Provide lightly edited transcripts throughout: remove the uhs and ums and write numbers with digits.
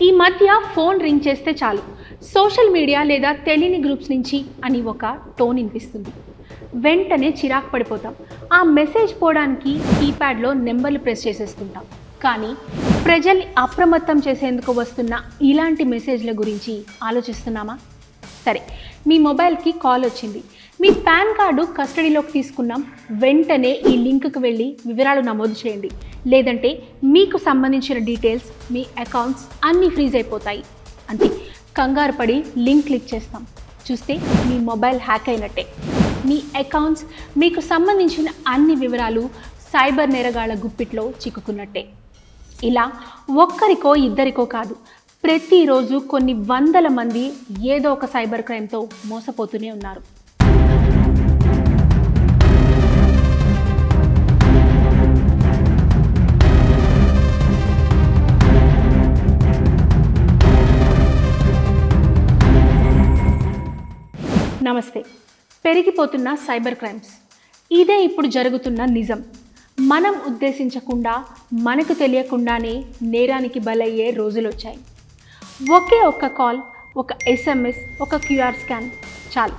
ఈ మధ్య phone ring చేస్తే చాలు సోషల్ మీడియా లేదా తెలియని గ్రూప్స్ నుంచి అని ఒక టోన్ వినిపిస్తుంది. వెంటనే చిరాకు పడిపోతాం. ఆ మెసేజ్ పోవడానికి కీప్యాడ్లో నెంబర్లు ప్రెస్ చేసేస్తుంటాం. కానీ ప్రజల్ని అప్రమత్తం చేసేందుకు వస్తున్న ఇలాంటి మెసేజ్ల గురించి ఆలోచిస్తున్నామా? సరే, మీ మొబైల్కి కాల్ వచ్చింది, మీ పాన్ కార్డు కస్టడీలోకి తీసుకున్నాం, వెంటనే ఈ లింక్కి వెళ్ళి వివరాలు నమోదు చేయండి, లేదంటే మీకు సంబంధించిన డీటెయిల్స్, మీ అకౌంట్స్ అన్నీ ఫ్రీజ్ అయిపోతాయి. అంతే, కంగారు పడి లింక్ క్లిక్ చేస్తాం. చూస్తే మీ మొబైల్ హ్యాక్ అయినట్టే. మీ అకౌంట్స్, మీకు సంబంధించిన అన్ని వివరాలు సైబర్ నేరగాళ్ల గుప్పిట్లో చిక్కుకున్నట్టే. ఇలా ఒక్కరికో ఇద్దరికో కాదు, ప్రతిరోజు కొన్ని వందల మంది ఏదో ఒక సైబర్ క్రైమ్తో మోసపోతూనే ఉన్నారు. నమస్తే. పెరిగిపోతున్న సైబర్ క్రైమ్స్, ఇదే ఇప్పుడు జరుగుతున్న నిజం. మనం ఉద్దేశించకుండా, మనకు తెలియకుండానే నేరానికి బలయ్యే రోజులు వచ్చాయి. ఒకే ఒక్క కాల్, ఒక SMS, ఒక QR స్కాన్ చాలు,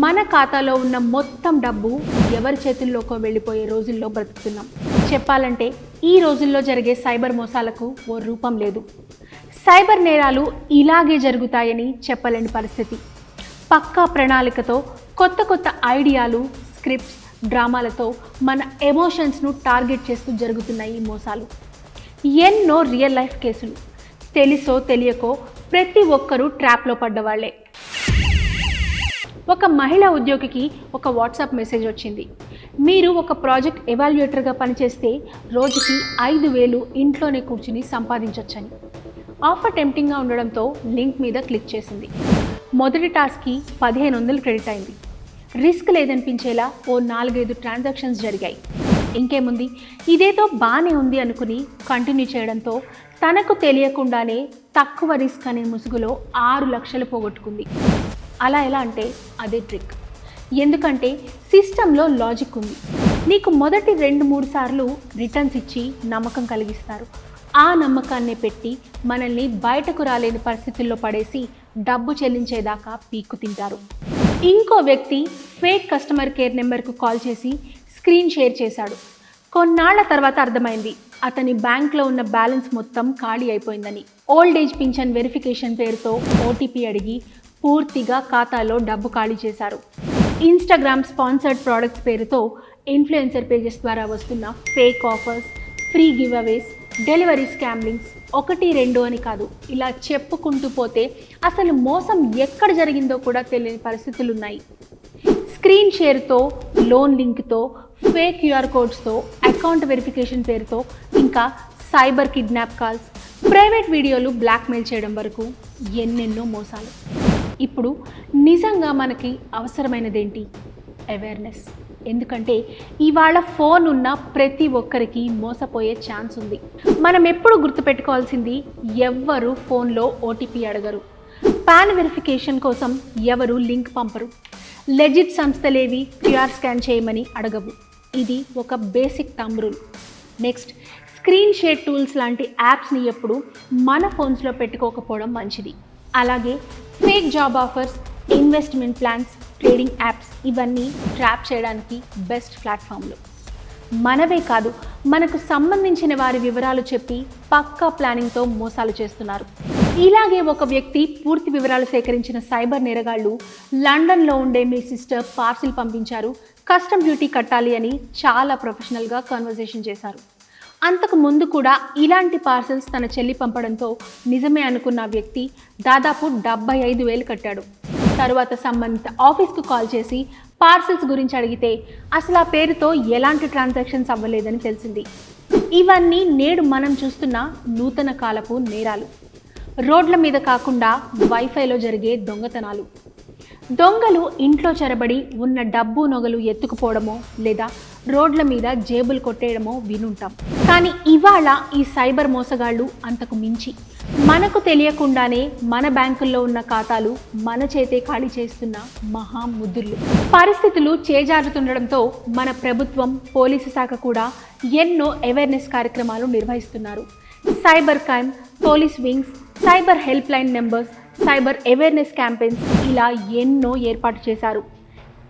మన ఖాతాలో ఉన్న మొత్తం డబ్బు ఎవరి చేతుల్లోకో వెళ్ళిపోయే రోజుల్లో బ్రతుకుతున్నాం. చెప్పాలంటే ఈ రోజుల్లో జరిగే సైబర్ మోసాలకు ఓ రూపం లేదు. సైబర్ నేరాలు ఇలాగే జరుగుతాయని చెప్పలేని పరిస్థితి. పక్కా ప్రణాళికతో, కొత్త కొత్త ఐడియాలు, స్క్రిప్ట్స్, డ్రామాలతో మన ఎమోషన్స్ను టార్గెట్ చేస్తూ జరుగుతున్నాయి ఈ మోసాలు. ఎన్నో రియల్ లైఫ్ కేసులు. తెలుసో తెలియకో ప్రతి ఒక్కరూ ట్రాప్లో పడ్డవాళ్లే. ఒక మహిళా ఉద్యోగికి ఒక వాట్సాప్ మెసేజ్ వచ్చింది. మీరు ఒక ప్రాజెక్ట్ ఎవాల్యుయేటర్గా పనిచేస్తే రోజుకి 5,000 ఇంట్లోనే కూర్చుని సంపాదించవచ్చని. ఆఫర్ టెంప్టింగ్గా ఉండడంతో లింక్ మీద క్లిక్ చేసింది. మొదటి టాస్క్కి 1,500 క్రెడిట్ అయింది. రిస్క్ లేదనిపించేలా ఓ 4-5 ట్రాన్సాక్షన్స్ జరిగాయి. ఇంకేముంది, ఇదేదో బాగానే ఉంది అనుకుని కంటిన్యూ చేయడంతో తనకు తెలియకుండానే తక్కువ రిస్క్ అనే ముసుగులో 6 లక్షలు పోగొట్టుకుంది. అలా ఎలా అంటే అదే ట్రిక్. ఎందుకంటే సిస్టంలో లాజిక్ ఉంది. నీకు మొదటి 2-3 సార్లు రిటర్న్స్ ఇచ్చి నమ్మకం కలిగిస్తారు. ఆ నమ్మకాన్నే పెట్టి మనల్ని బయటకు రాలేని పరిస్థితుల్లో పడేసి డబ్బు చెల్లించేదాకా పీక్కు తింటారు. ఇంకో వ్యక్తి ఫేక్ కస్టమర్ కేర్ నెంబర్కు కాల్ చేసి స్క్రీన్ షేర్ చేశాడు. కొన్నాళ్ల తర్వాత అర్థమైంది, అతని బ్యాంక్లో ఉన్న బ్యాలెన్స్ మొత్తం ఖాళీ అయిపోయిందని. ఓల్డ్ ఏజ్ పింఛన్ వెరిఫికేషన్ పేరుతో OTP అడిగి పూర్తిగా ఖాతాలో డబ్బు ఖాళీ చేశారు. ఇన్స్టాగ్రామ్ స్పాన్సర్డ్ ప్రోడక్ట్స్ పేరుతో ఇన్ఫ్లుయెన్సర్ పేజెస్ ద్వారా వస్తున్న fake offers, free giveaways, delivery scam links 1-2 అని కాదు, ఇలా చెప్పుకుంటూ పోతే అసలు మోసం ఎక్కడ జరిగిందో కూడా తెలియని పరిస్థితులు ఉన్నాయి. స్క్రీన్ షేర్తో, లోన్ లింక్తో, ఫేక్ QR కోడ్స్తో, అకౌంట్ వెరిఫికేషన్ పేరుతో, ఇంకా సైబర్ కిడ్నాప్ కాల్స్, ప్రైవేట్ వీడియోలు బ్లాక్మెయిల్ చేయడం వరకు ఎన్నెన్నో మోసాలు. ఇప్పుడు నిజంగా మనకి అవసరమైనదేంటి? అవేర్నెస్. ఎందుకంటే ఇవాళ ఫోన్ ఉన్న ప్రతి ఒక్కరికి మోసపోయే ఛాన్స్ ఉంది. మనం ఎప్పుడు గుర్తుపెట్టుకోవాల్సింది, ఎవ్వరు ఫోన్లో OTP అడగరు, పాన్ వెరిఫికేషన్ కోసం ఎవరు లింక్ పంపరు, లెజిట్ సంస్థలేవి QR స్కాన్ చేయమని అడగవు. ఇది ఒక basic thumb rule. Next, screen share tools లాంటి యాప్స్ని ఎప్పుడు మన ఫోన్స్లో పెట్టుకోకపోవడం మంచిది. అలాగే fake job offers, investment plans, trading apps ఇవన్నీ ట్రాప్ చేయడానికి బెస్ట్ ప్లాట్ఫామ్లు. మనవే కాదు, మనకు సంబంధించిన వారి వివరాలు చెప్పి పక్కా ప్లానింగ్తో మోసాలు చేస్తున్నారు. ఇలాగే ఒక వ్యక్తి పూర్తి వివరాలు సేకరించిన సైబర్ నేరగాళ్లు లండన్లో ఉండే మీ సిస్టర్ పార్సిల్ పంపించారు, కస్టమ్ డ్యూటీ కట్టాలి అని చాలా ప్రొఫెషనల్గా కన్వర్సేషన్ చేశారు. అంతకు ముందు కూడా ఇలాంటి పార్సల్స్ తన చెల్లి పంపడంతో నిజమే అనుకున్న వ్యక్తి దాదాపు 75,000 కట్టాడు. తరువాత సంబంధిత ఆఫీస్కు కాల్ చేసి పార్సల్స్ గురించి అడిగితే అసలు ఆ పేరుతో ఎలాంటి ట్రాన్సాక్షన్స్ అవ్వలేదని తెలిసింది. ఇవన్నీ నేడు మనం చూస్తున్న నూతన కాలపు నేరాలు. రోడ్ల మీద కాకుండా వైఫైలో జరిగే దొంగతనాలు. దొంగలు ఇంట్లో చొరబడి ఉన్న డబ్బు నగలు ఎత్తుకుపోవడమో లేదా రోడ్ల మీద జేబులు కొట్టేయడమో వినుంటాం. కానీ ఇవాళ ఈ సైబర్ మోసగాళ్ళు అంతకు మించి మనకు తెలియకుండానే మన బ్యాంకుల్లో ఉన్న ఖాతాలు మన చేతే ఖాళీ చేస్తున్న మహా ముద్దులు. పరిస్థితులు చేజారుతుండడంతో మన ప్రభుత్వం, పోలీసు శాఖ కూడా ఎన్నో అవేర్నెస్ కార్యక్రమాలు నిర్వహిస్తున్నారు. Cyber crime, police wings, cyber help line numbers, cyber awareness campaigns ఇలా ఎన్నో ఏర్పాటు చేశారు.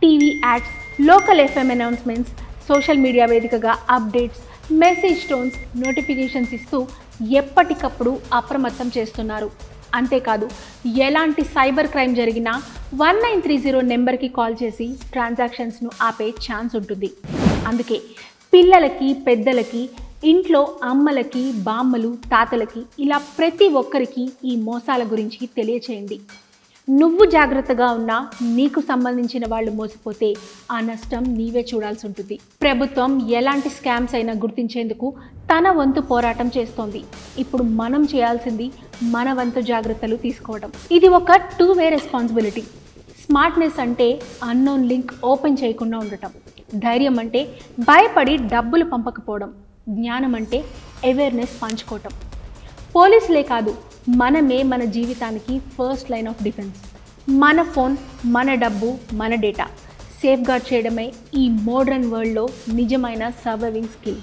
TV ads, local FM announcements, social media వేదికగా అప్డేట్స్, మెసేజ్ టోన్స్, నోటిఫికేషన్స్ ఇస్తూ ఎప్పటికప్పుడు అప్రమత్తం చేస్తున్నారు. అంతేకాదు, ఎలాంటి సైబర్ క్రైమ్ జరిగినా 1930 నెంబర్కి కాల్ చేసి ట్రాన్సాక్షన్స్ను ఆపే ఛాన్స్ ఉంటుంది. అందుకే పిల్లలకి, పెద్దలకి, ఇంట్లో అమ్మలకి, బామ్మలు, తాతలకి ఇలా ప్రతి ఒక్కరికి ఈ మోసాల గురించి తెలియచేయండి. నువ్వు జాగ్రత్తగా ఉన్నా నీకు సంబంధించిన వాళ్ళు మోసపోతే ఆ నష్టం నీవే చూడాల్సి ఉంటుంది. ప్రభుత్వం ఎలాంటి స్కామ్స్ అయినా గుర్తించేందుకు తన వంతు పోరాటం చేస్తోంది. ఇప్పుడు మనం చేయాల్సింది మన వంతు జాగ్రత్తలు తీసుకోవడం. ఇది ఒక 2-వే రెస్పాన్సిబిలిటీ. స్మార్ట్నెస్ అంటే అన్నోన్ లింక్ ఓపెన్ చేయకుండా ఉండటం. ధైర్యం అంటే భయపడి డబ్బులు పంపకపోవడం. జ్ఞానం అంటే అవేర్నెస్ పంచుకోవటం. పోలీసులే కాదు, మనమే మన జీవితానికి ఫస్ట్ లైన్ ఆఫ్ డిఫెన్స్. మన ఫోన్, మన డబ్బు, మన డేటా సేఫ్గార్డ్ చేయడమే ఈ మోడ్రన్ వరల్డ్లో నిజమైన సర్వైవింగ్ స్కిల్.